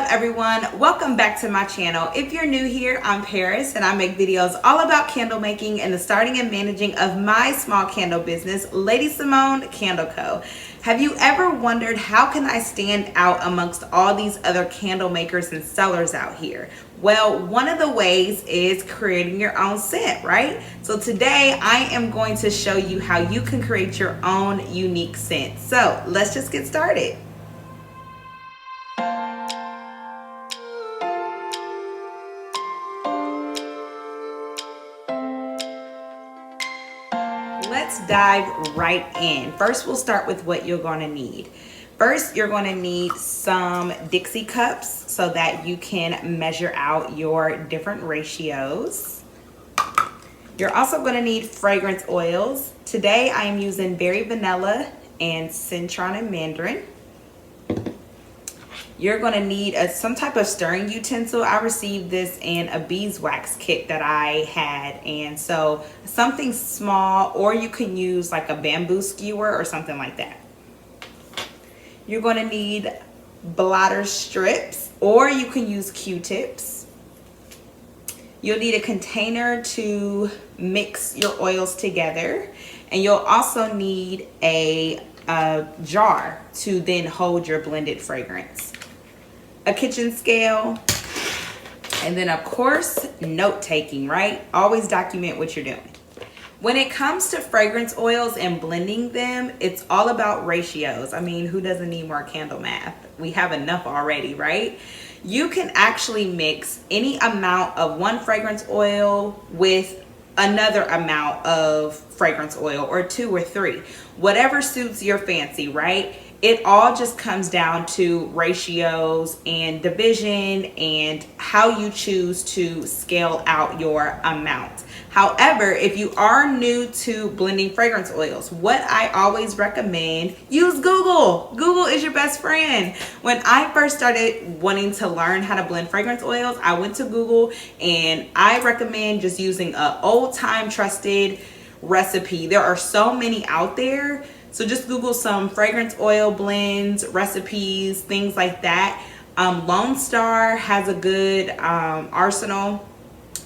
up, everyone? Welcome back to my channel. If you're new here, I'm Paris and I make videos all about candle making and the starting and managing of my small candle business, LadyCIMONNE Candle Co. Have you ever wondered how can I stand out amongst all these other candle makers and sellers out here? Well, one of the ways is creating your own scent, right? So today I am going to show you how you can create your own unique scent. So let's just get started. Let's dive right in. First, we'll start with what you're going to need. First, you're going to need some Dixie cups so that you can measure out your different ratios. You're also going to need fragrance oils. Today, I am using berry vanilla and citron and mandarin. You're going to need some type of stirring utensil. I received this in a beeswax kit that I had, and so something small, or you can use like a bamboo skewer or something like that. You're going to need blotter strips, or you can use Q-tips. You'll need a container to mix your oils together, and you'll also need a jar to then hold your blended fragrance. A kitchen scale, and then of course note taking, right? Always document what you're doing. When it comes to fragrance oils and blending them, it's all about ratios. I mean, who doesn't need more candle math? We have enough already, right? You can actually mix any amount of one fragrance oil with another amount of fragrance oil, or two or three, whatever suits your fancy, right? It all just comes down to ratios and division and how you choose to scale out your amount. However, if you are new to blending fragrance oils, what I always recommend, use Google. Google is your best friend. When I first started wanting to learn how to blend fragrance oils, I went to Google, and I recommend just using an old-time trusted recipe. There are so many out there. So just Google some fragrance oil blends, recipes, things like that. Lone Star has a good arsenal,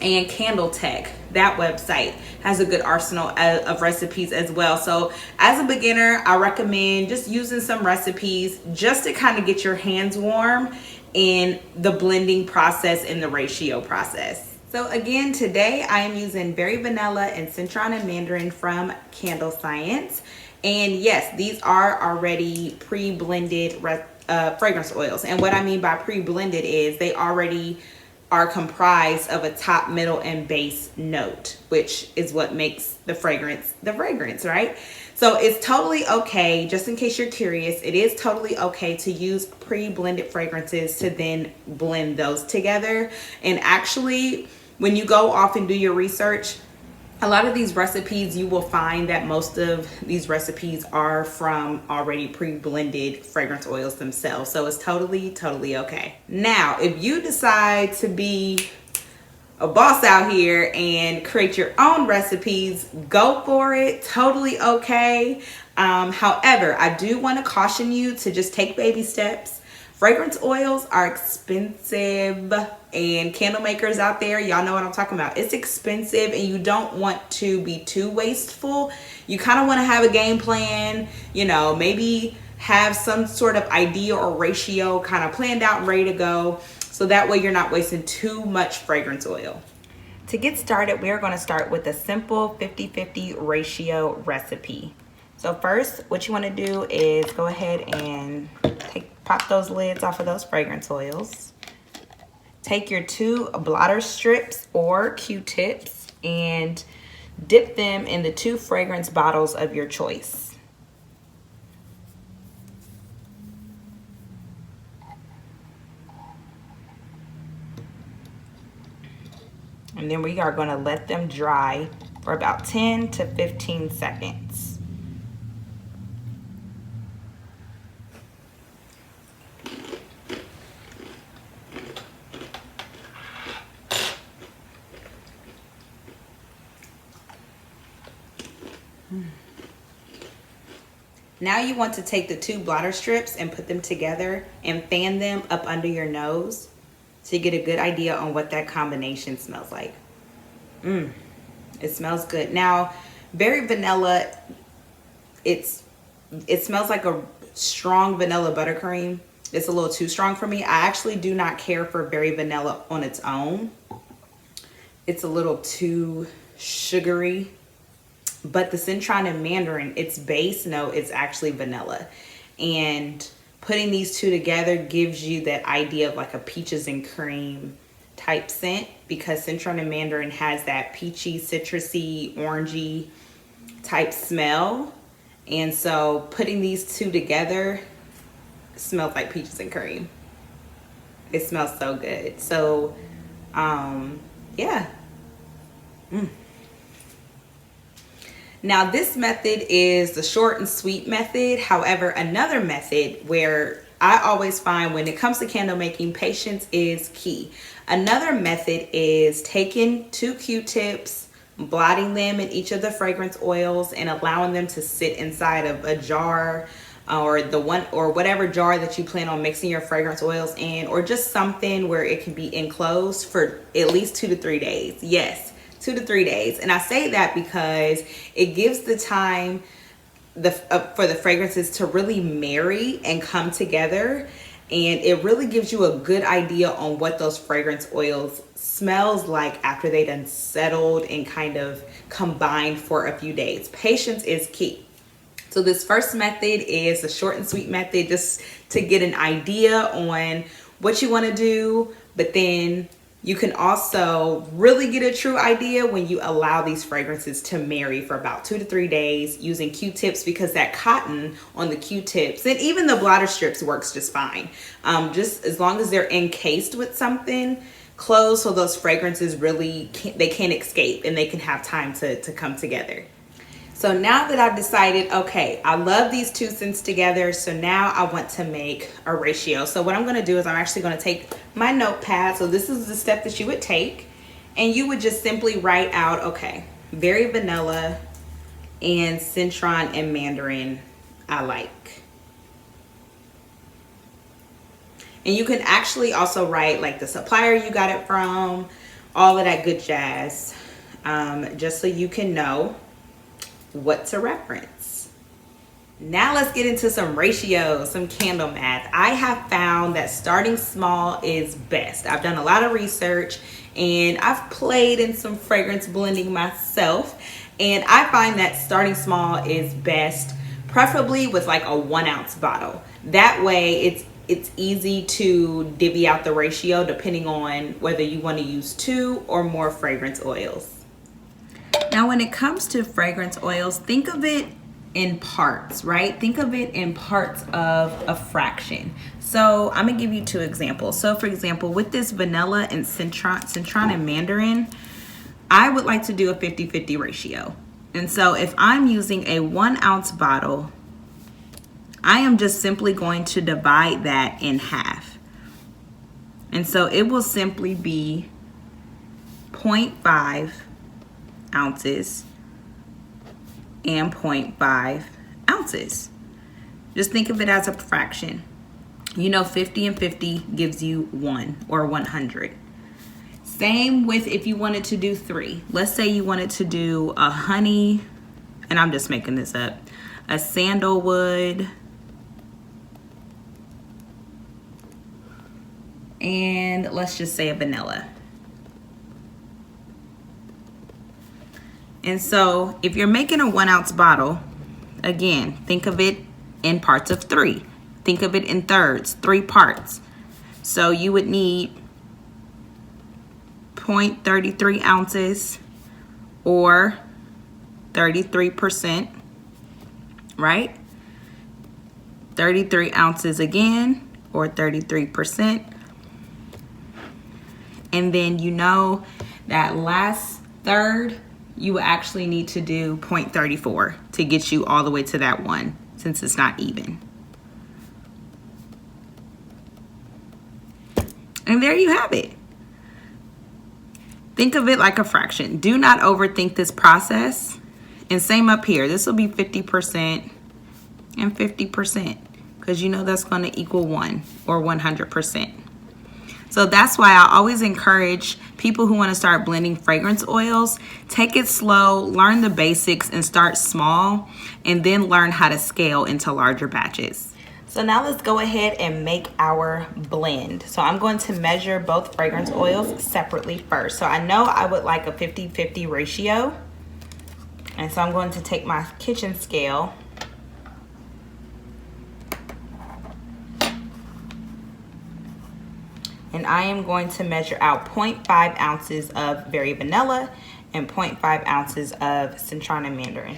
and Candle Tech, that website, has a good arsenal of recipes as well. So as a beginner, I recommend just using some recipes just to kind of get your hands warm in the blending process and the ratio process. So again, today I am using berry vanilla and citron and mandarin from Candle Science. And yes, these are already pre-blended fragrance oils. And what I mean by pre-blended is they already are comprised of a top, middle, and base note, which is what makes the fragrance, right? So it's totally okay, just in case you're curious, it is totally okay to use pre-blended fragrances to then blend those together. And actually, when you go off and do your research, a lot of these recipes, you will find that most of these recipes are from already pre-blended fragrance oils themselves. So it's totally okay. Now, if you decide to be a boss out here and create your own recipes, go for it. Totally okay. However, I do want to caution you to just take baby steps. Fragrance oils are expensive, and candle makers out there, y'all know what I'm talking about. It's expensive, and you don't want to be too wasteful. You kind of want to have a game plan, you know, maybe have some sort of idea or ratio kind of planned out and ready to go, so that way you're not wasting too much fragrance oil. To get started, we're going to start with a simple 50-50 ratio recipe. So first, what you want to do is go ahead and pop those lids off of those fragrance oils. Take your 2 blotter strips or Q-tips and dip them in the 2 fragrance bottles of your choice. And then we are going to let them dry for about 10 to 15 seconds. Now you want to take the 2 blotter strips and put them together and fan them up under your nose to get a good idea on what that combination smells like. It smells good. Now, berry vanilla, it smells like a strong vanilla buttercream. It's a little too strong for me. I actually do not care for berry vanilla on its own. It's a little too sugary. But the citron and mandarin, its base note is actually vanilla. And putting these 2 together gives you that idea of like a peaches and cream type scent, because citron and mandarin has that peachy, citrusy, orangey type smell. And so putting these 2 together smells like peaches and cream. It smells so good. So, yeah. Now this method is the short and sweet method. However, another method where I always find when it comes to candle making, patience is key. Another method is taking 2 Q-tips, blotting them in each of the fragrance oils and allowing them to sit inside of a jar, or whatever jar that you plan on mixing your fragrance oils in, or just something where it can be enclosed for at least 2 to 3 days. Yes, 2 to 3 days. And I say that because it gives the time for the fragrances to really marry and come together, and it really gives you a good idea on what those fragrance oils smells like after they done settled and kind of combined for a few days. Patience is key. So this first method is the short and sweet method, just to get an idea on what you want to do, but then you can also really get a true idea when you allow these fragrances to marry for about 2 to 3 days using Q-tips, because that cotton on the Q-tips and even the blotter strips works just fine. Just as long as they're encased with something closed, so those fragrances really can't escape and they can have time to come together. So now that I've decided, okay, I love these 2 scents together, so now I want to make a ratio. So what I'm going to do is I'm actually going to take my notepad. So this is the step that you would take, and you would just simply write out, okay, berry vanilla and citron and mandarin I like. And you can actually also write like the supplier you got it from, all of that good jazz, just so you can know what to reference. Now let's get into some ratios, some candle math. I have found that starting small is best. I've done a lot of research and I've played in some fragrance blending myself, and I find that starting small is best, preferably with like a 1 ounce bottle. That way it's easy to divvy out the ratio depending on whether you want to use 2 or more fragrance oils. Now, when it comes to fragrance oils, think of it in parts, right? Think of it in parts of a fraction. So I'm gonna give you 2 examples. So for example, with this vanilla and citron and mandarin, I would like to do a 50-50 ratio. And so if I'm using a 1 ounce bottle, I am just simply going to divide that in half. And so it will simply be 0.5 ounces and 0.5 ounces. Just think of it as a fraction. You know, 50 and 50 gives you 1 or 100. Same with if you wanted to do 3. Let's say you wanted to do a honey, and I'm just making this up, a sandalwood, and let's just say a vanilla. And so if you're making a 1 ounce bottle, again, think of it in parts of 3. Think of it in thirds, 3 parts. So you would need 0.33 ounces or 33%, right? 33 ounces again, or 33%. And then you know that last third, you will actually need to do 0.34 to get you all the way to that 1, since it's not even. And there you have it. Think of it like a fraction. Do not overthink this process. And same up here. This will be 50%. and 50%, because you know that's going to equal 1 or 100%. So that's why I always encourage people who want to start blending fragrance oils, take it slow, learn the basics, and start small, and then learn how to scale into larger batches. So now let's go ahead and make our blend. So I'm going to measure both fragrance oils separately first. So I know I would like a 50-50 ratio. And so I'm going to take my kitchen scale and I am going to measure out 0.5 ounces of berry vanilla and 0.5 ounces of citron and mandarin.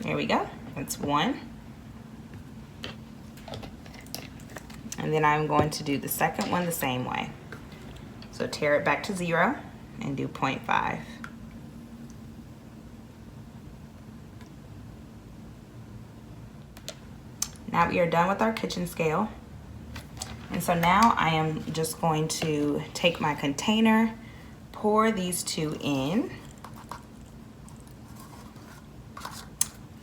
There we go, that's 1. And then I'm going to do the second one the same way. So tear it back to 0 and do 0.5. Now we are done with our kitchen scale. And so now I am just going to take my container, pour these two in,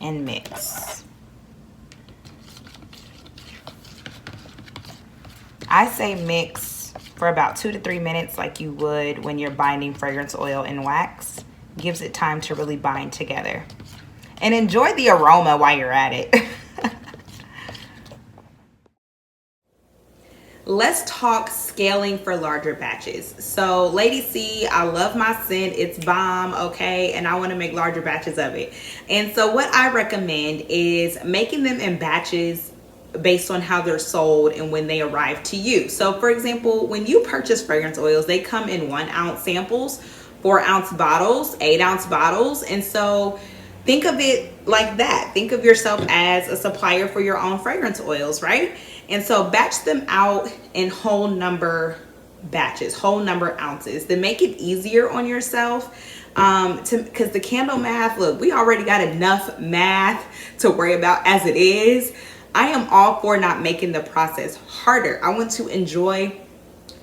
and mix. I say mix for about 2 to 3 minutes like you would when you're binding fragrance oil in wax. Gives it time to really bind together. And enjoy the aroma while you're at it. Let's talk scaling for larger batches. So Lady C, I love my scent, it's bomb, okay, and I want to make larger batches of it. And so what I recommend is making them in batches based on how they're sold and when they arrive to you. So for example, when you purchase fragrance oils, they come in 1 ounce samples, 4 ounce bottles, 8 ounce bottles. And so think of it like that. Think of yourself as a supplier for your own fragrance oils, right? And so batch them out in whole number batches, whole number ounces, to make it easier on yourself. Because the candle math, look, we already got enough math to worry about as it is. I am all for not making the process harder. I want to enjoy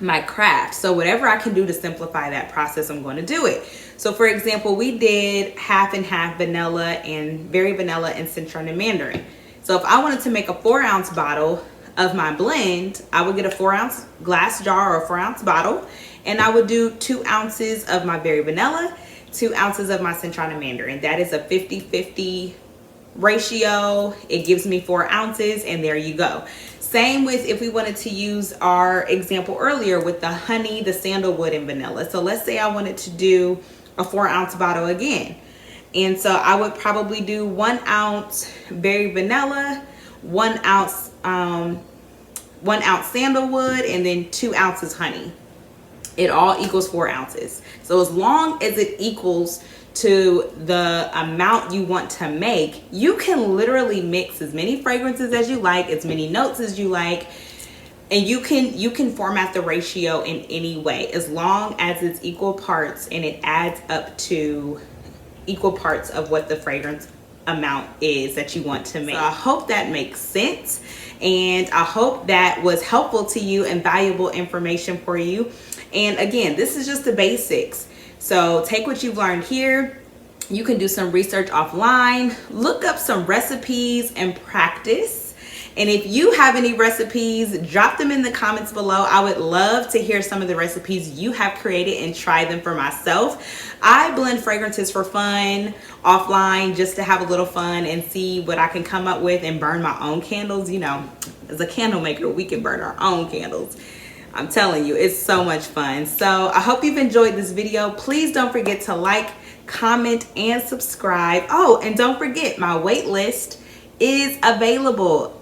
my craft. So whatever I can do to simplify that process, I'm going to do it. So for example, we did half and half vanilla and berry vanilla and citron and mandarin. So if I wanted to make a 4 ounce bottle of my blend, I would get a 4 ounce glass jar or a 4 ounce bottle, and I would do 2 ounces of my berry vanilla, 2 ounces of my citron and mandarin. That is a 50-50 ratio. It gives me 4 ounces, and there you go. Same with if we wanted to use our example earlier with the honey, the sandalwood, and vanilla. So let's say I wanted to do a 4 ounce bottle again. And so I would probably do 1 ounce berry vanilla, 1 ounce sandalwood, and then 2 ounces honey. It all equals 4 ounces. So as long as it equals to the amount you want to make, you can literally mix as many fragrances as you like, as many notes as you like, and you can format the ratio in any way as long as it's equal parts and it adds up to equal parts of what the fragrance amount is that you want to make. So I hope that makes sense, and I hope that was helpful to you and valuable information for you. And again, this is just the basics. So take what you've learned here. You can do some research offline, look up some recipes and practice. And if you have any recipes, drop them in the comments below. I would love to hear some of the recipes you have created and try them for myself. I blend fragrances for fun offline, just to have a little fun and see what I can come up with and burn my own candles. You know, as a candle maker, we can burn our own candles. I'm telling you, it's so much fun. So I hope you've enjoyed this video. Please don't forget to like, comment, and subscribe. Oh, and don't forget, my wait list is available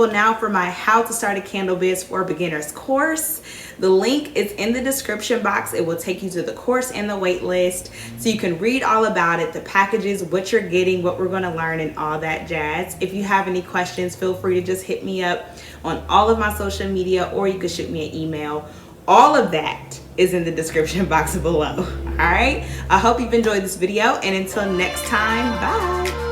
now for my How to Start a Candle Biz for Beginners course. The link is in the description box. It will take you to the course and the wait list, so you can read all about it, the packages, what you're getting, what we're going to learn, and all that jazz. If you have any questions, feel free to just hit me up on all of my social media, or you can shoot me an email. All of that is in the description box below. All right, I hope you've enjoyed this video, and until next time, bye.